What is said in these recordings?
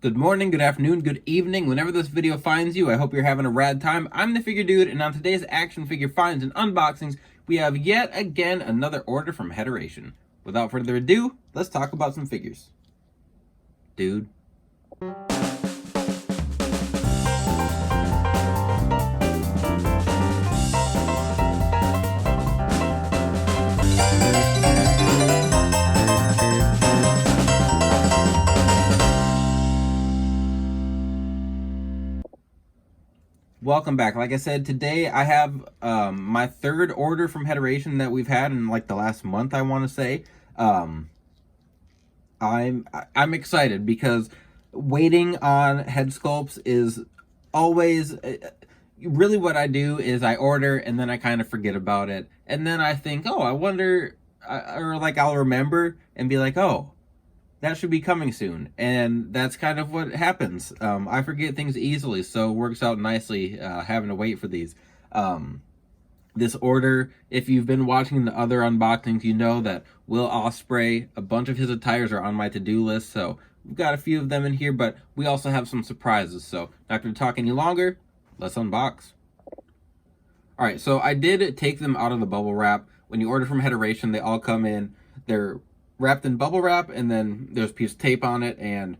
Good morning, good afternoon, good evening, whenever this video finds you. I hope you're having a rad time. I'm the Figure Dude, and on today's action figure finds and unboxings, we have yet again another order from Hederation. Without further ado, let's talk about some figures. Dude. Welcome back. Like I said, today I have my third order from Hederation that we've had in like the last month, I want to say. I'm excited because waiting on head sculpts is always really what I do is I order and then I kind of forget about it, and then I think, oh, I wonder, or like I'll remember and be like, oh, that should be coming soon, and that's kind of what happens. I forget things easily, so it works out nicely having to wait for these. This order, if you've been watching the other unboxings, you know that Will Ospreay, a bunch of his attires are on my to-do list, so we've got a few of them in here, but we also have some surprises. So not going to talk any longer, let's unbox. All right, so I did take them out of the bubble wrap. When you order from Hederation, they all come in, they're wrapped in bubble wrap, and then there's a piece of tape on it, and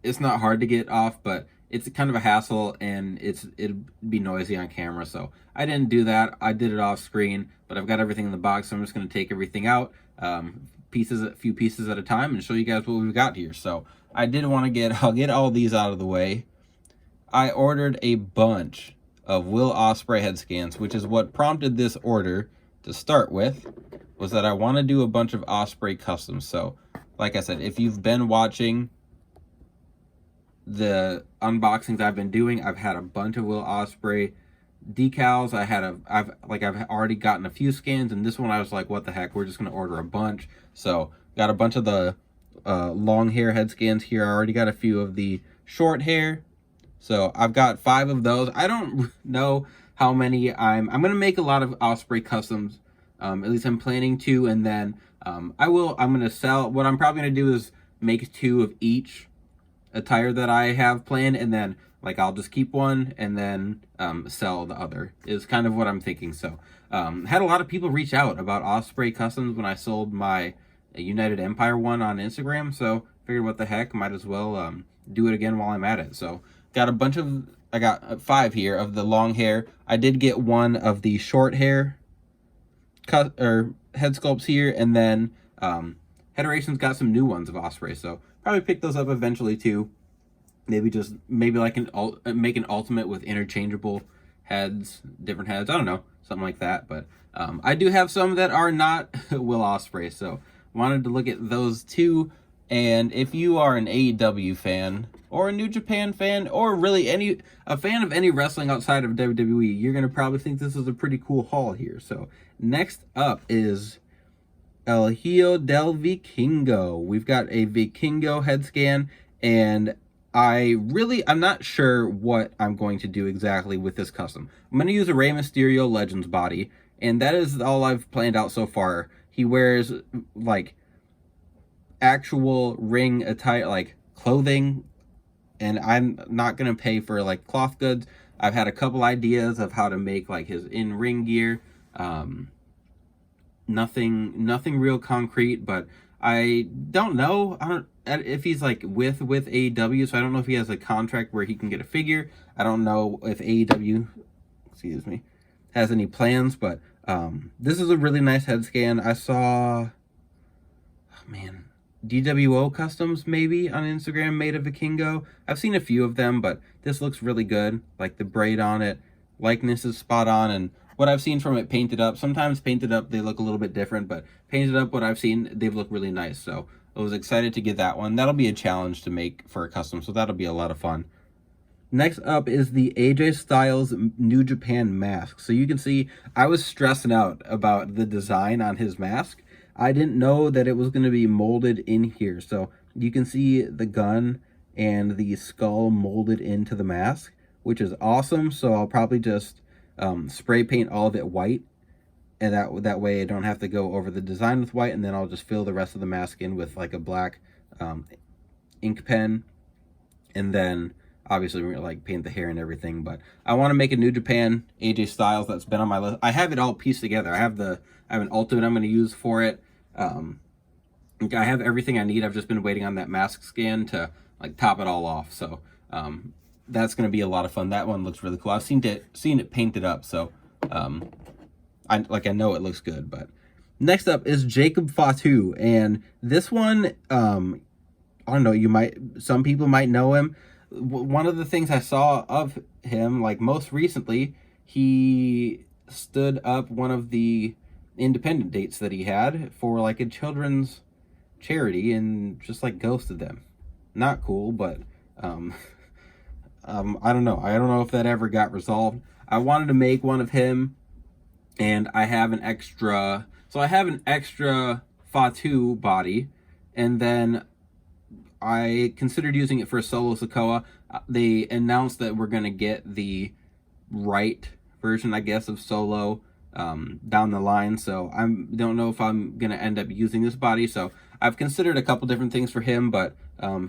it's not hard to get off, but it's kind of a hassle, and it'd be noisy on camera, so I didn't do that. I did it off screen, but I've got everything in the box, so I'm just going to take everything out, a few pieces at a time, and show you guys what we've got here. So I did want to I'll get all these out of the way. I ordered a bunch of Will Ospreay head scans, which is what prompted this order to start with, was that I want to do a bunch of Ospreay customs. So, like I said, if you've been watching the unboxings I've been doing, I've had a bunch of Will Ospreay decals. I've already gotten a few scans, and this one I was like, what the heck, we're just gonna order a bunch. So got a bunch of the long hair head scans here. I already got a few of the short hair, so I've got 5 of those. I don't know how many. I'm gonna make a lot of Ospreay customs. At least I'm planning to, and then I'm gonna sell. What I'm probably gonna do is make 2 of each attire that I have planned, and then like I'll just keep one and then sell the other, is kind of what I'm thinking. So had a lot of people reach out about Ospreay customs when I sold my United Empire one on Instagram, so figured what the heck, might as well do it again while I'm at it. So I got 5 here of the long hair. I did get one of the short hair cut or head sculpts here, and then Federation's got some new ones of Ospreay, so probably pick those up eventually too. Maybe like make an ultimate with interchangeable heads, different heads. I don't know, something like that. But I do have some that are not Will Ospreay, so wanted to look at those too. And if you are an AEW fan or a New Japan fan, or really a fan of any wrestling outside of WWE, you're gonna probably think this is a pretty cool haul here. So next up is El Hijo del Vikingo. We've got a Vikingo head scan, and I'm not sure what I'm going to do exactly with this custom. I'm going to use a Rey Mysterio Legends body, and that is all I've planned out so far. He wears like actual ring attire, like clothing, and I'm not going to pay for like cloth goods. I've had a couple ideas of how to make like his in-ring gear. Nothing real concrete, but I don't know. I don't if he's like with AEW, so I don't know if he has a contract where he can get a figure. I don't know if AEW, excuse me, has any plans, but this is a really nice head scan. I saw, oh man, DWO Customs maybe on Instagram made a Vikingo. I've seen a few of them, but this looks really good. Like the braid on it, likeness is spot on, and what I've seen from it painted up, sometimes painted up they look a little bit different, but painted up, what I've seen, they've looked really nice. So I was excited to get that one. That'll be a challenge to make for a custom, so that'll be a lot of fun. Next up is the AJ Styles New Japan mask. So you can see I was stressing out about the design on his mask. I didn't know that it was going to be molded in here. So you can see the gun and the skull molded into the mask, which is awesome. So I'll probably just spray paint all of it white, and that way I don't have to go over the design with white, and then I'll just fill the rest of the mask in with like a black ink pen And then obviously we're gonna like paint the hair and everything, but I want to make a New Japan AJ Styles that's been on my list. I have it all pieced together. I have an ultimate I'm going to use for it. I have everything I need. I've just been waiting on that mask scan to like top it all off. So that's going to be a lot of fun. That one looks really cool. I've seen it painted up, so I know it looks good. But next up is Jacob Fatu, and this one, I don't know, some people might know him. One of the things I saw of him, like most recently, he stood up one of the independent dates that he had for like a children's charity and just like ghosted them. Not cool, but I don't know. I don't know if that ever got resolved. I wanted to make one of him, and I have an extra. So I have an extra Fatu body, and then I considered using it for Solo Sikoa. They announced that we're going to get the right version, I guess, of Solo down the line. So I don't know if I'm going to end up using this body. So I've considered a couple different things for him, but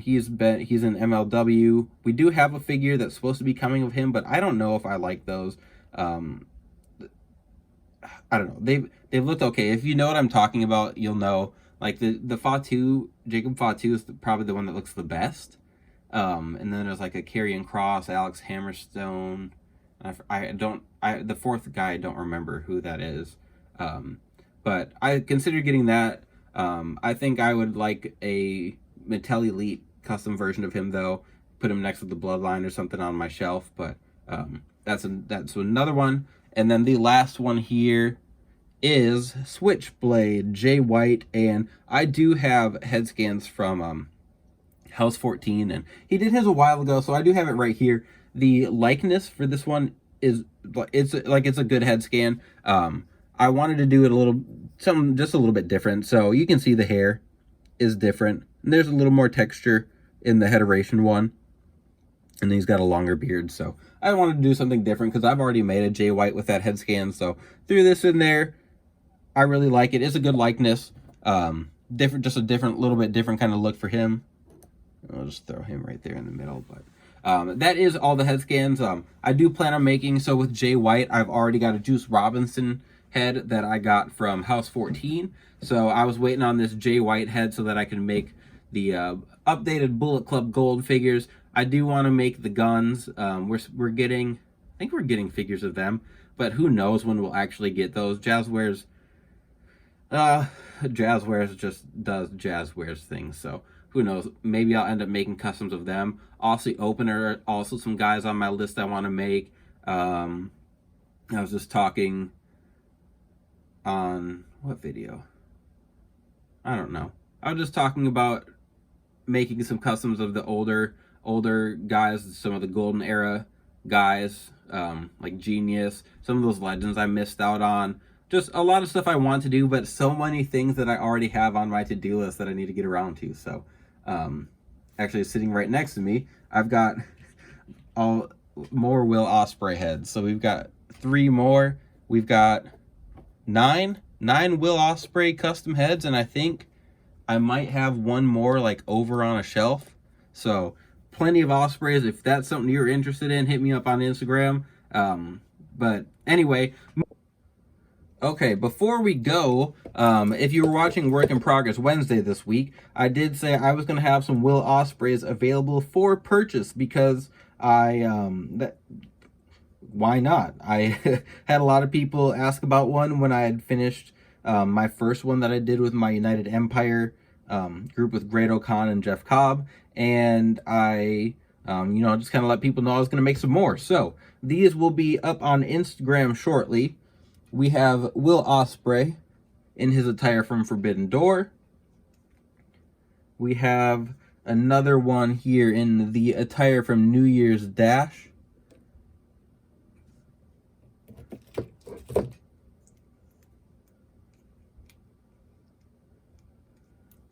he's in MLW. We do have a figure that's supposed to be coming of him, but I don't know if I like those. I don't know. They've looked okay. If you know what I'm talking about, you'll know. Like the Fatu, Jacob Fatu is probably the one that looks the best. And then there's like a Karrion Kross, Alex Hammerstone. The fourth guy, I don't remember who that is. But I considered getting that. I think I would like a Mattel Elite custom version of him though. Put him next to the Bloodline or something on my shelf. But that's another one. And then the last one here is Switchblade Jay White, and I do have head scans from House 14, and he did his a while ago, so I do have it right here. The likeness for this one is it's a good head scan. I wanted to do it just a little bit different, so you can see the hair is different, and there's a little more texture in the Heteration one, and he's got a longer beard, so I wanted to do something different because I've already made a Jay White with that head scan, so threw this in there. I really like it. It's a good likeness. Just a little bit different kind of look for him. I'll just throw him right there in the middle. But that is all the head scans. I do plan on making, so with Jay White, I've already got a Juice Robinson head that I got from House 14. So I was waiting on this Jay White head so that I can make the updated Bullet Club Gold figures. I do want to make the guns. I think we're getting figures of them, but who knows when we'll actually get those. Jazzwares just does Jazzwares things, so who knows? Maybe I'll end up making customs of them. Aussie Opener, also some guys on my list I want to make. I was just talking on what video? I don't know. I was just talking about making some customs of the older guys, some of the golden era guys, like Genius, some of those legends I missed out on. Just a lot of stuff I want to do, but so many things that I already have on my to-do list that I need to get around to. So, actually sitting right next to me, I've got all more Will Ospreay heads. So we've got 3 more. We've got 9 Will Ospreay custom heads, and I think I might have one more like over on a shelf. So plenty of Ospreays. If that's something you're interested in, hit me up on Instagram. But anyway. Okay, before we go, if you were watching Work in Progress Wednesday this week, I did say I was going to have some Will Ospreays available for purchase because why not? I had a lot of people ask about one when I had finished my first one that I did with my United Empire group with Great-O-Khan and Jeff Cobb, and I just kind of let people know I was going to make some more. So these will be up on Instagram shortly. We have Will Ospreay in his attire from Forbidden Door. We have another one here in the attire from New Year's Dash.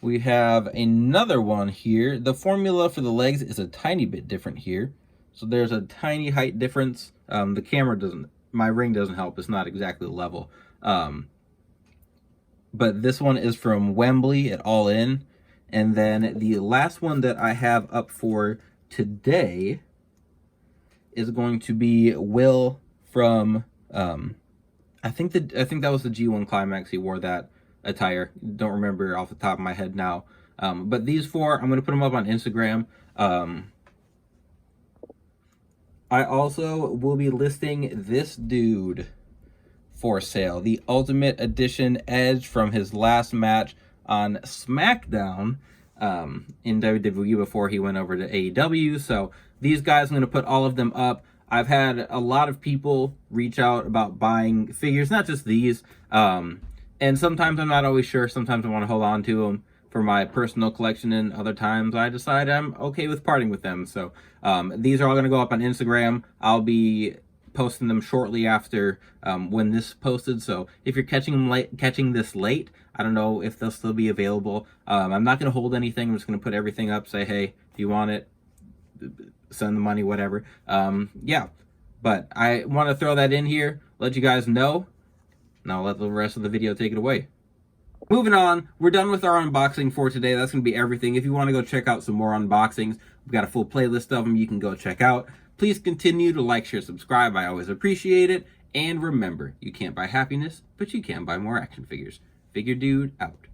We have another one here. The formula for the legs is a tiny bit different here. So there's a tiny height difference. The camera doesn't, my ring doesn't help. It's not exactly level. But this one is from Wembley at All In. And then the last one that I have up for today is going to be Will from I think that was the G1 Climax. He wore that attire. Don't remember off the top of my head now. But these four, I'm going to put them up on Instagram. I also will be listing this dude for sale. The Ultimate Edition Edge from his last match on SmackDown in WWE before he went over to AEW. So these guys, I'm going to put all of them up. I've had a lot of people reach out about buying figures, not just these. And sometimes I'm not always sure. Sometimes I want to hold on to them for my personal collection, and other times I decide I'm okay with parting with them. So these are all going to go up on Instagram. I'll be posting them shortly after when this posted. So if you're catching this late, I don't know if they'll still be available. I'm not going to hold anything. I'm just going to put everything up, say, hey, if you want it, send the money, whatever. Yeah, but I want to throw that in here, let you guys know. Now let the rest of the video take it away. Moving on, we're done with our unboxing for today. That's going to be everything. If you want to go check out some more unboxings, we've got a full playlist of them you can go check out. Please continue to like, share, subscribe. I always appreciate it. And remember, you can't buy happiness, but you can buy more action figures. Figure Dude out.